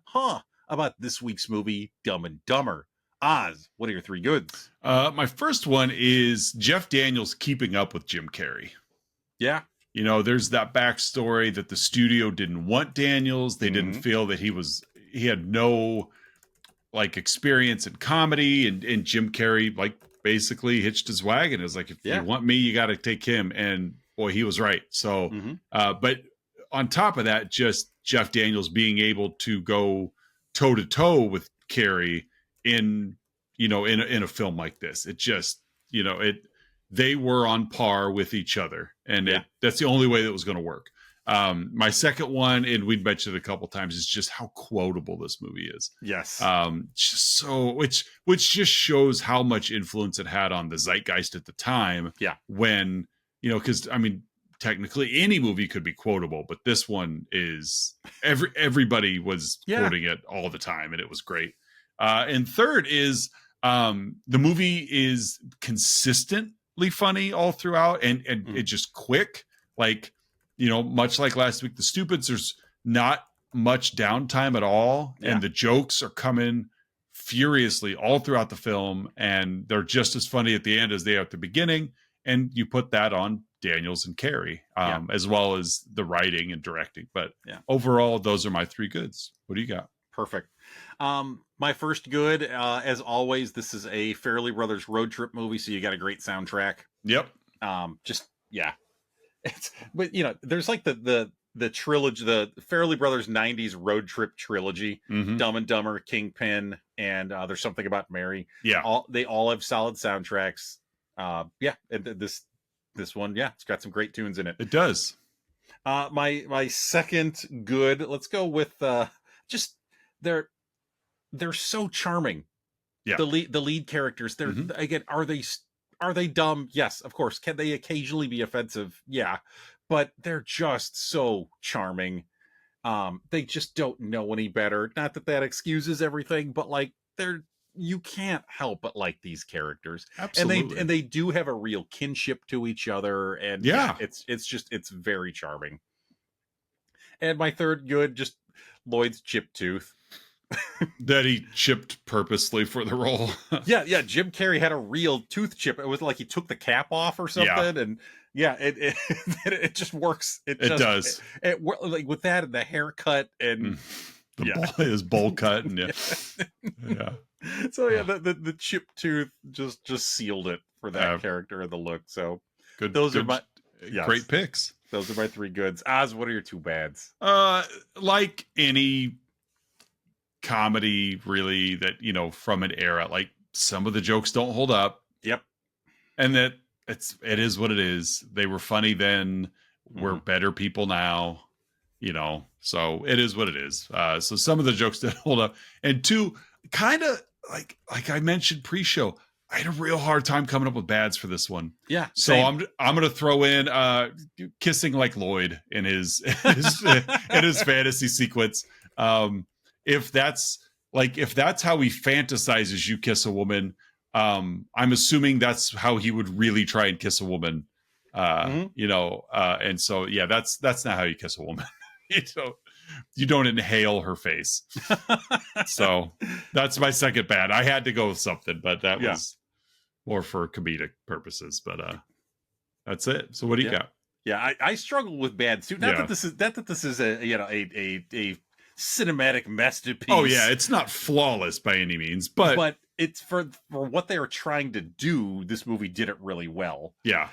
about this week's movie, Dumb and Dumber. Oz, what are your 3 goods? My first one is Jeff Daniels keeping up with Jim Carrey. Yeah. You know, there's that backstory that the studio didn't want Daniels. They didn't feel that he had no experience in comedy, and Jim Carrey basically hitched his wagon. It was like, if you want me, you got to take him. And boy, he was right. So, but on top of that, just Jeff Daniels being able to go toe to toe with Carrey in a film like this, it just, they were on par with each other, and that's the only way that was going to work. My second one, and we'd mentioned it a couple times, is just how quotable this movie is. Yes. Just so, which just shows how much influence it had on the zeitgeist at the time. Yeah. When, because technically any movie could be quotable, but this one is everybody was quoting it all the time, and it was great. And third is the movie is consistently funny all throughout, and it just quick, much like last week, The Stupids, there's not much downtime at all. Yeah. And the jokes are coming furiously all throughout the film. And they're just as funny at the end as they are at the beginning. And you put that on Daniels and Carrey, as well as the writing and directing. But overall, those are my 3 goods. What do you got? Perfect. My first good, as always, this is a Farrelly Brothers road trip movie. So you got a great soundtrack. Yep. But there's the trilogy, the Farrelly Brothers 90s road trip trilogy, Dumb and Dumber, Kingpin, and There's Something About Mary. Yeah. They all have solid soundtracks. And this one, it's got some great tunes in it. It does. My second good, let's go with just they're so charming. Yeah. The lead characters, they're again, are they dumb? Yes, of course. Can they occasionally be offensive? Yeah. But they're just so charming. They just don't know any better. Not that excuses everything, but you can't help but like these characters. Absolutely. And they do have a real kinship to each other. And it's very charming. And my third good, just Lloyd's chipped tooth. That he chipped purposely for the role. yeah Jim Carrey had a real tooth chip. It was like he took the cap off or something. And it just works. It does. It with that and the haircut and his bowl cut and so the chip tooth just sealed it for that character and the look. So good. Those are my great picks. Those are my 3 goods. Oz, what are your 2 bads? Like any comedy, really, that from an era, some of the jokes don't hold up. Yep. And that it is what it is. They were funny then. We're better people now. So it is what it is. So some of the jokes didn't hold up. And 2, kind of like I mentioned pre-show, I had a real hard time coming up with bads for this one. Yeah. So I'm going to throw in kissing like Lloyd in his in his fantasy sequence. If that's like if that's how he fantasizes you kiss a woman, I'm assuming that's how he would really try and kiss a woman. And so yeah, that's not how you kiss a woman. You don't inhale her face. So that's my second bad. I had to go with something, but that was more for comedic purposes. But that's it. So what do you got? Yeah, I struggle with bads too. Not that this is a cinematic masterpiece. Oh yeah, it's not flawless by any means, but it's for what they were trying to do. This movie did it really well. Yeah.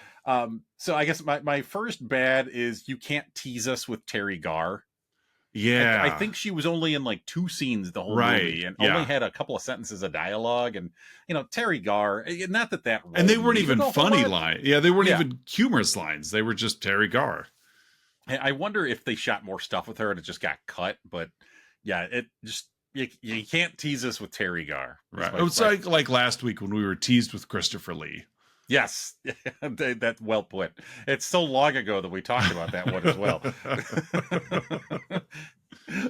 So I guess my first bad is you can't tease us with Terry Garr. Yeah. I think she was only in like 2 scenes the whole movie and only had a couple of sentences of dialogue. And, Terry Garr, not that and they weren't even funny lines. Yeah, they weren't even humorous lines. They were just Terry Garr. I wonder if they shot more stuff with her and it just got cut. But yeah, it just, you can't tease us with Terry Garr. Right. It was like last week when we were teased with Christopher Lee. Yes, that's well put. It's so long ago that we talked about that one as well.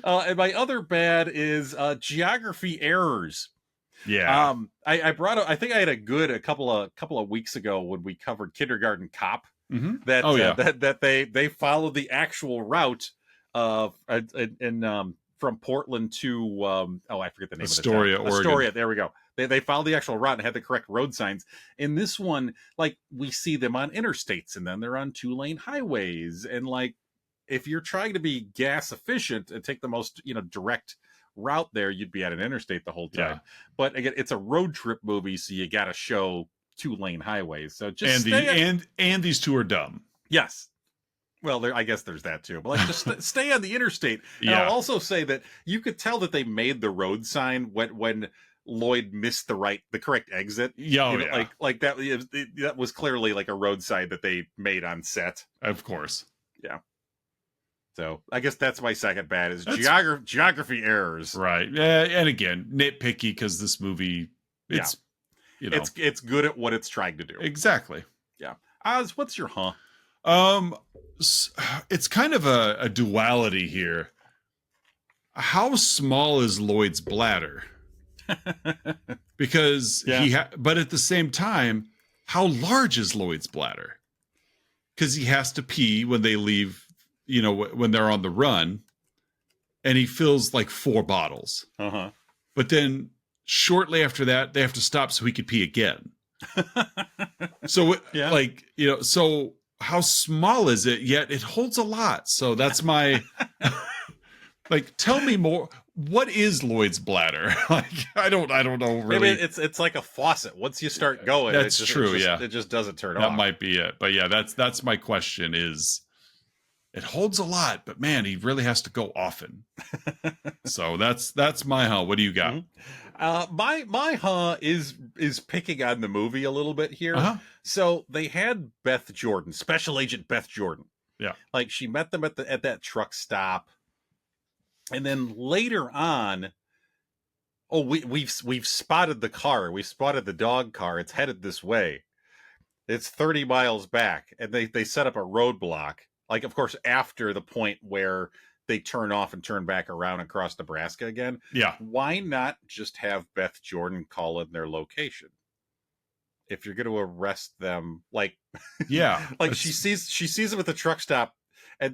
And my other bad is geography errors. Yeah. I brought up, I think I had a couple of weeks ago when we covered Kindergarten Cop. Mm-hmm. That they followed the actual route of from Portland to I forget the name Astoria, of the town. Oregon. Astoria, there we go. They followed the actual route and had the correct road signs. In this one, like we see them on interstates and then they're on 2-lane highways. And like if you're trying to be gas efficient and take the most direct route there, you'd be at an interstate the whole time. Yeah. But again, it's a road trip movie, so you got to show 2-lane highways. So just and these two are dumb. Yes. Well, I guess there's that too. But like, just stay on the interstate. And I'll also say that you could tell that they made the road sign when Lloyd missed the correct exit. Like that was clearly like a road sign that they made on set. Of course. Yeah. So I guess that's my second bad is geography errors. Right. And again, nitpicky because this movie, it's good at what it's trying to do. Exactly. Yeah. Oz, what's your It's kind of a duality here. How small is Lloyd's bladder? Because but at the same time, how large is Lloyd's bladder? Because he has to pee when they leave, when they're on the run, and he fills like 4 bottles. Uh-huh. But then shortly after that, they have to stop so he could pee again. So so how small is it? Yet it holds a lot. So that's my like. Tell me more. What is Lloyd's bladder? Like I don't know really. I mean, it's like a faucet. Once you start going, that's true. It just doesn't turn off. That might be it. But yeah, that's my question. Is it holds a lot, but man, he really has to go often. So that's my What do you got? Mm-hmm. My is picking on the movie a little bit here. Uh-huh. So they had Beth Jordan, Special Agent Beth Jordan. Yeah, like she met them at that truck stop. And then later on, we've spotted the car. We spotted the dog car. It's headed this way. It's 30 miles back, and they set up a roadblock. Like, of course, after the point where they turn off and turn back around and cross Nebraska again. Yeah. Why not just have Beth Jordan call in their location? If you're going to arrest them, like, like she sees them at the truck stop,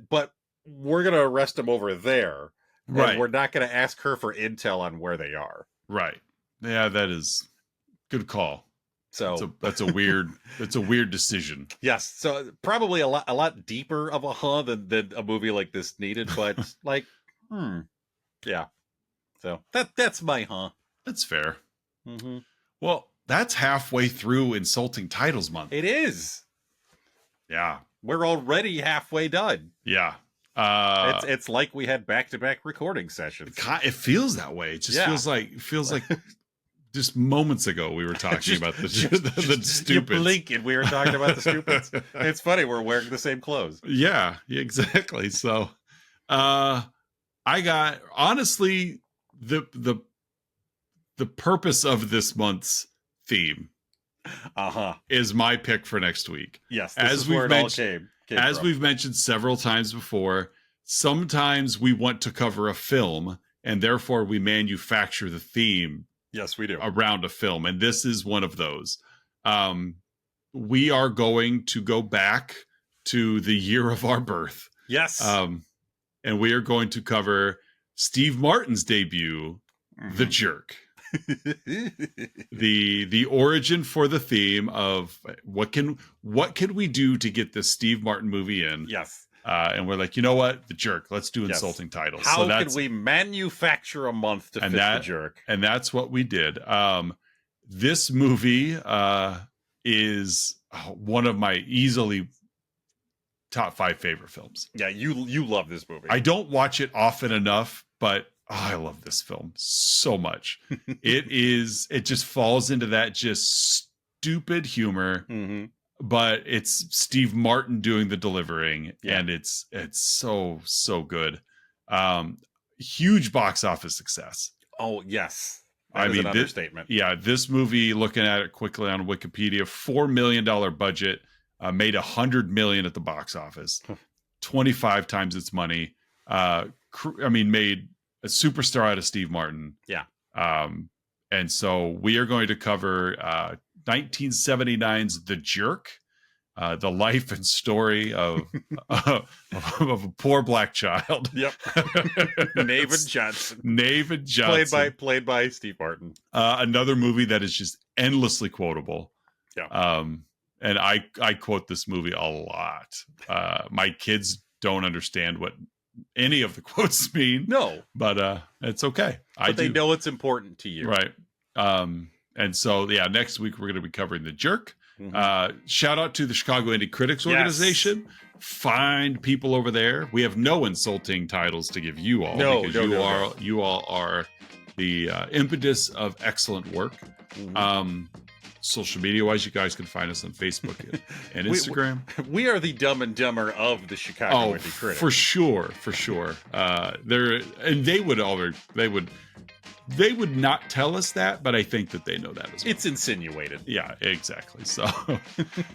but we're going to arrest them over there. Right. And we're not going to ask her for intel on where they are. Right. Yeah, that is good call. So that's a weird decision. Yes. So probably a lot deeper of a than a movie like this needed, but like, yeah. So that's my That's fair. Mm-hmm. Well, that's halfway through Insulting Titles Month. It is. Yeah. We're already halfway done. Yeah. It's like we had back-to-back recording sessions. It feels that way. It just feels like just moments ago we were talking about the stupids. You blink and we were talking about the stupids. It's funny, we're wearing the same clothes. Yeah, exactly. So I got honestly the purpose of this month's theme is my pick for next week. Yes, this is where it all came. As we've mentioned several times before, sometimes we want to cover a film and therefore we manufacture the theme Yes, we do. around a film, and this is one of those. We are going to go back to the year of our birth. Yes. And we are going to cover Steve Martin's debut, The Jerk. the origin for the theme of what can we do to get this Steve Martin movie in. Yes. And we're like, you know what? The Jerk. Let's do insulting titles. How can we manufacture a month to fit The Jerk? And that's what we did. This movie is one of my easily top 5 favorite films. Yeah, you love this movie. I don't watch it often enough, but I love this film so much. It just falls into that just stupid humor. Mm-hmm. But it's Steve Martin doing the delivering, and it's so good. Huge box office success. Oh yes, that is an understatement. This movie, looking at it quickly on Wikipedia, $4 million budget, made $100 million at the box office, 25 times its money. Made a superstar out of Steve Martin. Yeah. And so we are going to cover 1979's The Jerk, the life and story of a poor black child. Yep. Naven Johnson. Played by Steve Martin. Another movie that is just endlessly quotable. Yeah. And I quote this movie a lot. My kids don't understand what any of the quotes mean. No. But it's okay. But they know it's important to you. Right. And so, next week we're going to be covering The Jerk. Mm-hmm. Shout out to the Chicago Indie Critics Organization. Yes. Find people over there. We have no insulting titles to give you all. You all are the impetus of excellent work. Mm-hmm. Social media wise, you guys can find us on Facebook and Instagram. We are the Dumb and Dumber of the Chicago Indie Critics. For sure. They would not tell us that, but I think that they know that as well. It's insinuated. Yeah, exactly. So,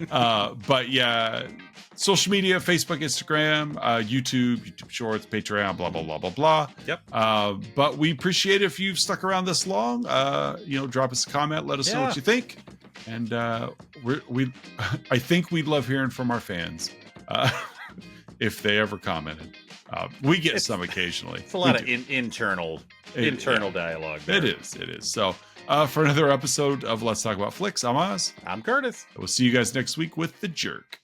but yeah, social media, Facebook, Instagram, YouTube Shorts, Patreon, blah, blah, blah, blah, blah. Yep. But we appreciate it if you've stuck around this long. Drop us a comment. Let us know what you think. And I think we'd love hearing from our fans if they ever commented. We get some occasionally. It's a lot of internal dialogue there. It is. So for another episode of Let's Talk About Flicks, I'm Oz. I'm Curtis. We'll see you guys next week with The Jerk.